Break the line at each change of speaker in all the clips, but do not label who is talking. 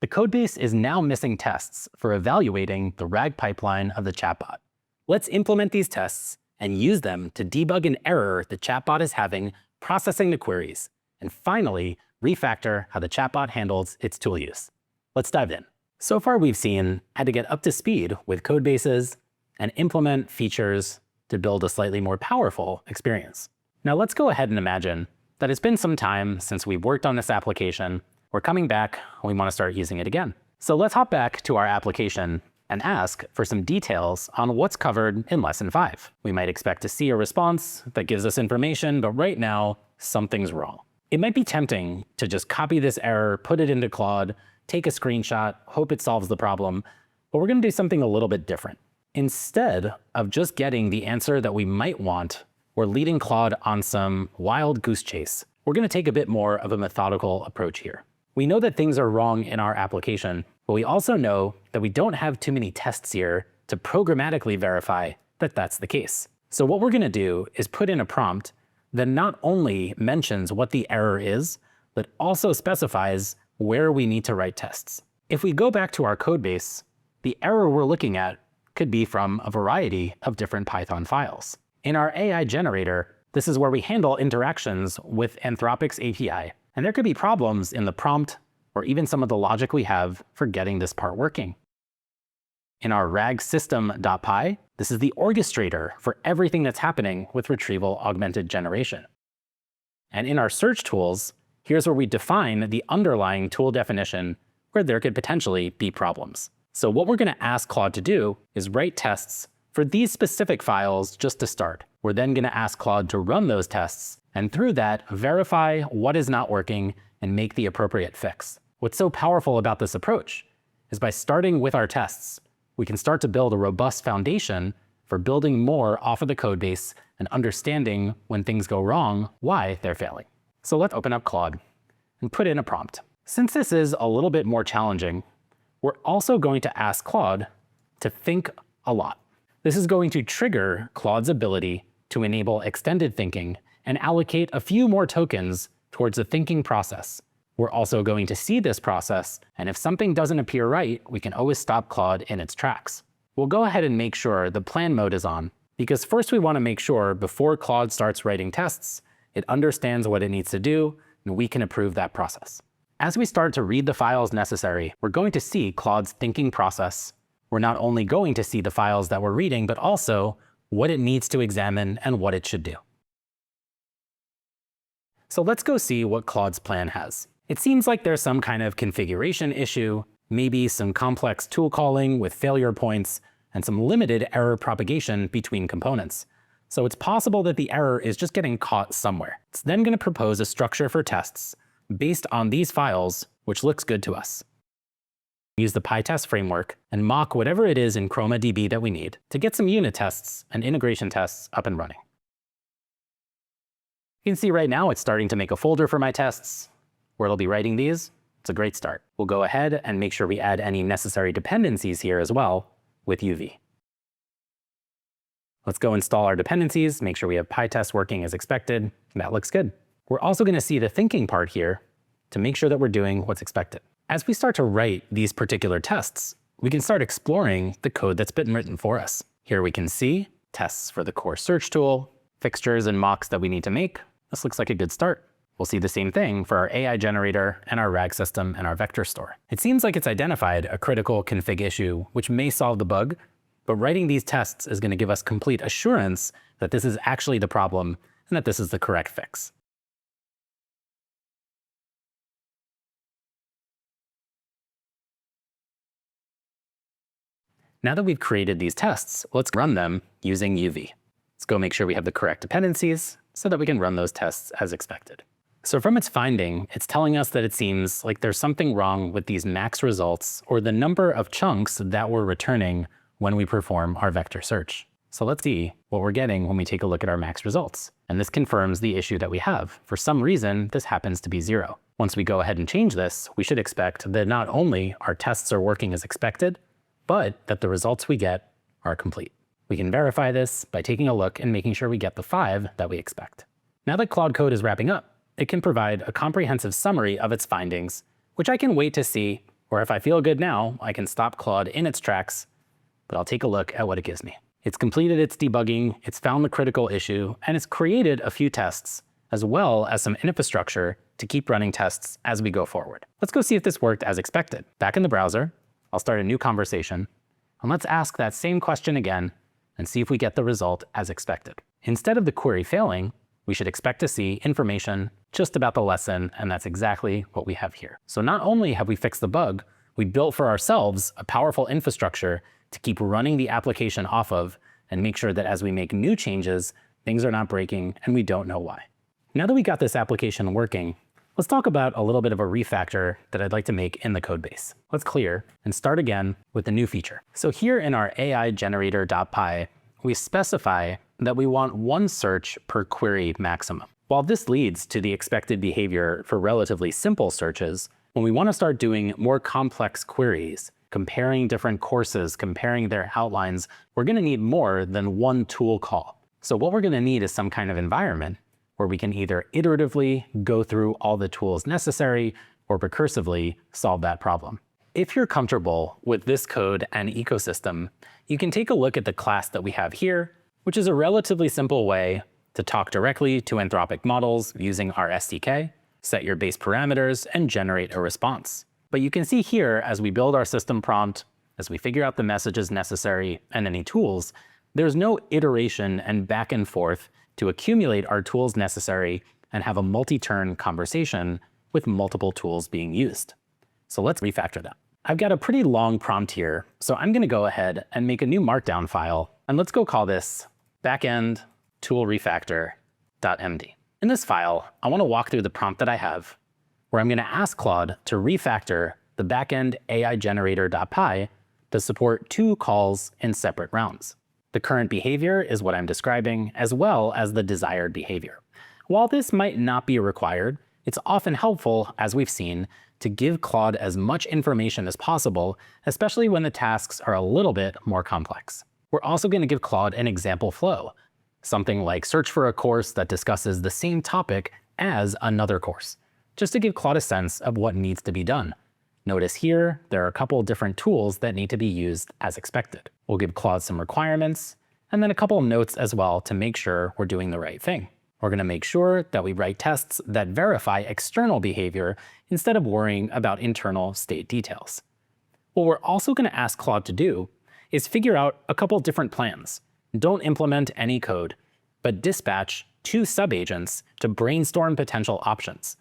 The codebase is now missing tests for evaluating the RAG pipeline of the chatbot. Let's implement these tests and use them to debug an error the chatbot is having processing the queries, and finally, refactor how the chatbot handles its tool use. Let's dive in. So far, we've seen how to get up to speed with codebases and implement features to build a slightly more powerful experience. Now let's go ahead and imagine that it's been some time since we've worked on this application. We're coming back and we want to start using it again. So let's hop back to our application and ask for some details on what's covered in lesson 5. We might expect to see a response that gives us information, but right now, something's wrong. It might be tempting to just copy this error, put it into Claude, take a screenshot, hope it solves the problem, but we're going to do something a little bit different. Instead of just getting the answer that we might want, we're leading Claude on some wild goose chase. We're going to take a bit more of a methodical approach here. We know that things are wrong in our application, but we also know that we don't have too many tests here to programmatically verify that that's the case. So what we're going to do is put in a prompt that not only mentions what the error is, but also specifies where we need to write tests. If we go back to our codebase, the error we're looking at could be from a variety of different Python files. In our AI generator, this is where we handle interactions with Anthropic's API, and there could be problems in the prompt or even some of the logic we have for getting this part working. In our RAG system.py, this is the orchestrator for everything that's happening with retrieval augmented generation. And in our search tools, here's where we define the underlying tool definition where there could potentially be problems. So what we're going to ask Claude to do is write tests for these specific files just to start. We're then going to ask Claude to run those tests, and through that, verify what is not working and make the appropriate fix. What's so powerful about this approach is by starting with our tests, we can start to build a robust foundation for building more off of the codebase and understanding when things go wrong, why they're failing. So let's open up Claude and put in a prompt. Since this is a little bit more challenging, we're also going to ask Claude to think a lot. This is going to trigger Claude's ability to enable extended thinking and allocate a few more tokens towards the thinking process. We're also going to see this process, and if something doesn't appear right, we can always stop Claude in its tracks. We'll go ahead and make sure the plan mode is on, because first we want to make sure before Claude starts writing tests, it understands what it needs to do, and we can approve that process. As we start to read the files necessary, we're going to see Claude's thinking process. We're not only going to see the files that we're reading, but also what it needs to examine and what it should do. So let's go see what Claude's plan has. It seems like there's some kind of configuration issue, maybe some complex tool calling with failure points, and some limited error propagation between components. So it's possible that the error is just getting caught somewhere. It's then going to propose a structure for tests based on these files, which looks good to us. Use the PyTest framework and mock whatever it is in ChromaDB that we need to get some unit tests and integration tests up and running. You can see right now it's starting to make a folder for my tests where it'll be writing these. It's a great start. We'll go ahead and make sure we add any necessary dependencies here as well with UV. Let's go install our dependencies, make sure we have PyTest working as expected. That looks good. We're also going to see the thinking part here to make sure that we're doing what's expected. As we start to write these particular tests, we can start exploring the code that's been written for us. Here we can see tests for the core search tool, fixtures and mocks that we need to make. This looks like a good start. We'll see the same thing for our AI generator and our RAG system and our vector store. It seems like it's identified a critical config issue, which may solve the bug, but writing these tests is going to give us complete assurance that this is actually the problem and that this is the correct fix. Now that we've created these tests, let's run them using UV. Let's go make sure we have the correct dependencies so that we can run those tests as expected. So from its finding, it's telling us that it seems like there's something wrong with these max results or the number of chunks that we're returning when we perform our vector search. So let's see what we're getting when we take a look at our max results. And this confirms the issue that we have. For some reason, this happens to be 0. Once we go ahead and change this, we should expect that not only our tests are working as expected, but that the results we get are complete. We can verify this by taking a look and making sure we get the 5 that we expect. Now that Claude Code is wrapping up, it can provide a comprehensive summary of its findings, which I can wait to see Or if I feel good now, I can stop Claude in its tracks, but I'll take a look at what it gives me. It's completed its debugging, it's found the critical issue, and it's created a few tests, as well as some infrastructure to keep running tests as we go forward. Let's go see if this worked as expected. Back in the browser, I'll start a new conversation, and let's ask that same question again and see if we get the result as expected. Instead of the query failing, we should expect to see information just about the lesson, and that's exactly what we have here. So not only have we fixed the bug, we built for ourselves a powerful infrastructure to keep running the application off of and make sure that as we make new changes, things are not breaking and we don't know why. Now that we got this application working, let's talk about a little bit of a refactor that I'd like to make in the codebase. Let's clear and start again with a new feature. So here in our AI generator.py, we specify that we want one search per query maximum. While this leads to the expected behavior for relatively simple searches, when we want to start doing more complex queries, comparing different courses, comparing their outlines, we're going to need more than one tool call. So what we're going to need is some kind of environment where we can either iteratively go through all the tools necessary or recursively solve that problem. If you're comfortable with this code and ecosystem, you can take a look at the class that we have here, which is a relatively simple way to talk directly to Anthropic models using our SDK, set your base parameters, and generate a response. But you can see here, as we build our system prompt, as we figure out the messages necessary and any tools, there's no iteration and back and forth to accumulate our tools necessary and have a multi-turn conversation with multiple tools being used. So let's refactor that. I've got a pretty long prompt here, so I'm going to go ahead and make a new markdown file, and let's go call this backend tool refactor.md. In this file, I want to walk through the prompt that I have, where I'm going to ask Claude to refactor the backend AI generator.py to support two calls in separate rounds. The current behavior is what I'm describing, as well as the desired behavior. While this might not be required, it's often helpful, as we've seen, to give Claude as much information as possible, especially when the tasks are a little bit more complex. We're also going to give Claude an example flow, something like search for a course that discusses the same topic as another course, just to give Claude a sense of what needs to be done. Notice here, there are a couple different tools that need to be used as expected. We'll give Claude some requirements, and then a couple notes as well to make sure we're doing the right thing. We're going to make sure that we write tests that verify external behavior instead of worrying about internal state details. What we're also going to ask Claude to do is figure out a couple different plans. Don't implement any code, but dispatch two subagents to brainstorm potential options.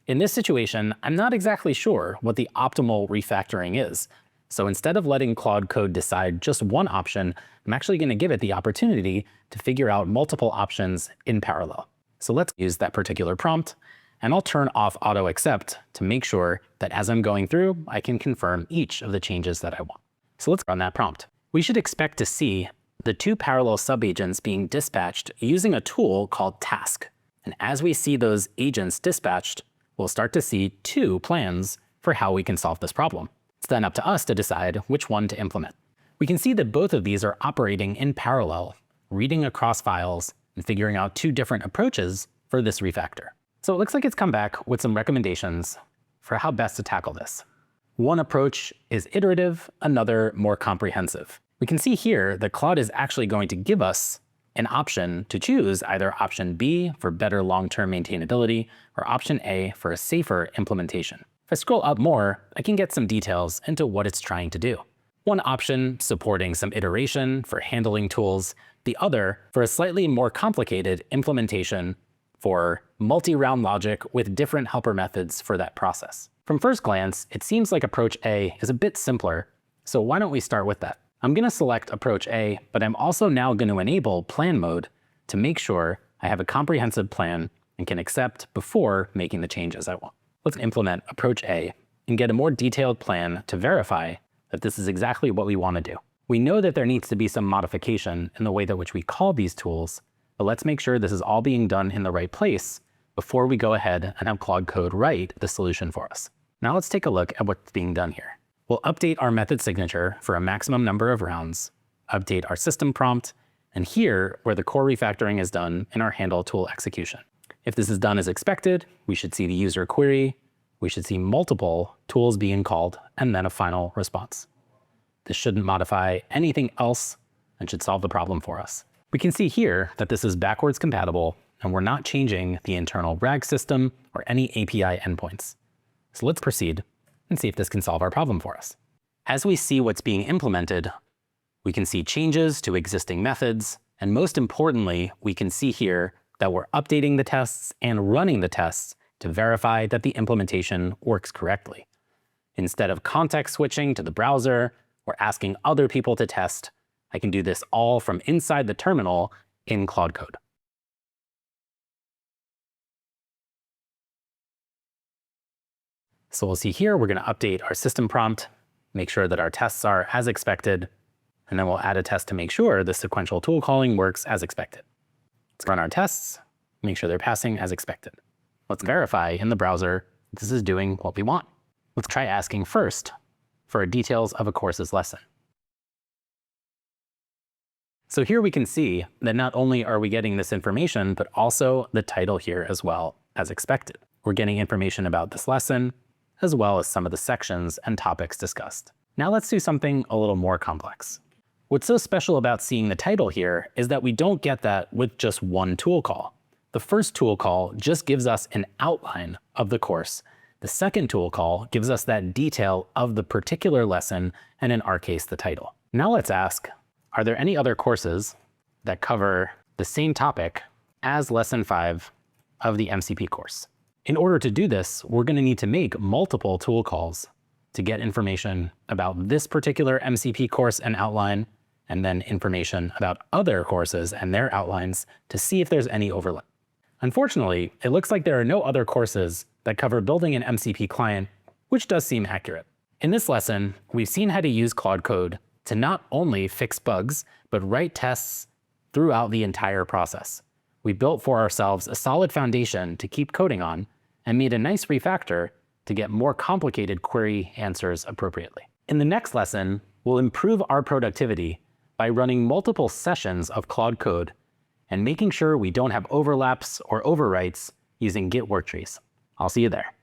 In this situation, I'm not exactly sure what the optimal refactoring is. So instead of letting Claude Code decide just one option, I'm actually going to give it the opportunity to figure out multiple options in parallel. So let's use that particular prompt, and I'll turn off auto accept to make sure that as I'm going through, I can confirm each of the changes that I want. So let's run that prompt. We should expect to see the two parallel subagents being dispatched using a tool called task. And as we see those agents dispatched, we'll start to see two plans for how we can solve this problem. It's then up to us to decide which one to implement. We can see that both of these are operating in parallel, reading across files and figuring out two different approaches for this refactor. So it looks like it's come back with some recommendations for how best to tackle this. One approach is iterative, another more comprehensive. We can see here that Claude is actually going to give us an option to choose either option B for better long-term maintainability or option A for a safer implementation. If I scroll up more, I can get some details into what it's trying to do. One option supporting some iteration for handling tools, the other for a slightly more complicated implementation for multi-round logic with different helper methods for that process. From first glance, it seems like approach A is a bit simpler, so why don't we start with that? I'm going to select approach A, but I'm also now going to enable plan mode to make sure I have a comprehensive plan and can accept before making the changes I want. Let's implement approach A and get a more detailed plan to verify that this is exactly what we want to do. We know that there needs to be some modification in the way that which we call these tools, but let's make sure this is all being done in the right place before we go ahead and have Claude Code write the solution for us. Now let's take a look at what's being done here. We'll update our method signature for a maximum number of rounds, update our system prompt, and here where the core refactoring is done in our handle tool execution. If this is done as expected, we should see the user query, we should see multiple tools being called and then a final response. This shouldn't modify anything else and should solve the problem for us. We can see here that this is backwards compatible and we're not changing the internal RAG system or any API endpoints. So let's proceed and see if this can solve our problem for us. As we see what's being implemented, we can see changes to existing methods, and most importantly, we can see here that we're updating the tests and running the tests to verify that the implementation works correctly. Instead of context switching to the browser or asking other people to test, I can do this all from inside the terminal in Claude Code. So we'll see here, we're going to update our system prompt, make sure that our tests are as expected, and then we'll add a test to make sure the sequential tool calling works as expected. Let's run our tests, make sure they're passing as expected. Let's verify in the browser this is doing what we want. Let's try asking first for details of a course's lesson. So here we can see that not only are we getting this information, but also the title here as well as expected. We're getting information about this lesson, as well as some of the sections and topics discussed. Now let's do something a little more complex. What's so special about seeing the title here is that we don't get that with just one tool call. The first tool call just gives us an outline of the course. The second tool call gives us that detail of the particular lesson, and in our case, the title. Now let's ask, are there any other courses that cover the same topic as Lesson 5 of the MCP course? In order to do this, we're going to need to make multiple tool calls to get information about this particular MCP course and outline, and then information about other courses and their outlines to see if there's any overlap. Unfortunately, it looks like there are no other courses that cover building an MCP client, which does seem accurate. In this lesson, we've seen how to use Claude Code to not only fix bugs, but write tests throughout the entire process. We built for ourselves a solid foundation to keep coding on and made a nice refactor to get more complicated query answers appropriately. In the next lesson, we'll improve our productivity by running multiple sessions of Claude Code and making sure we don't have overlaps or overwrites using Git work trees. I'll see you there.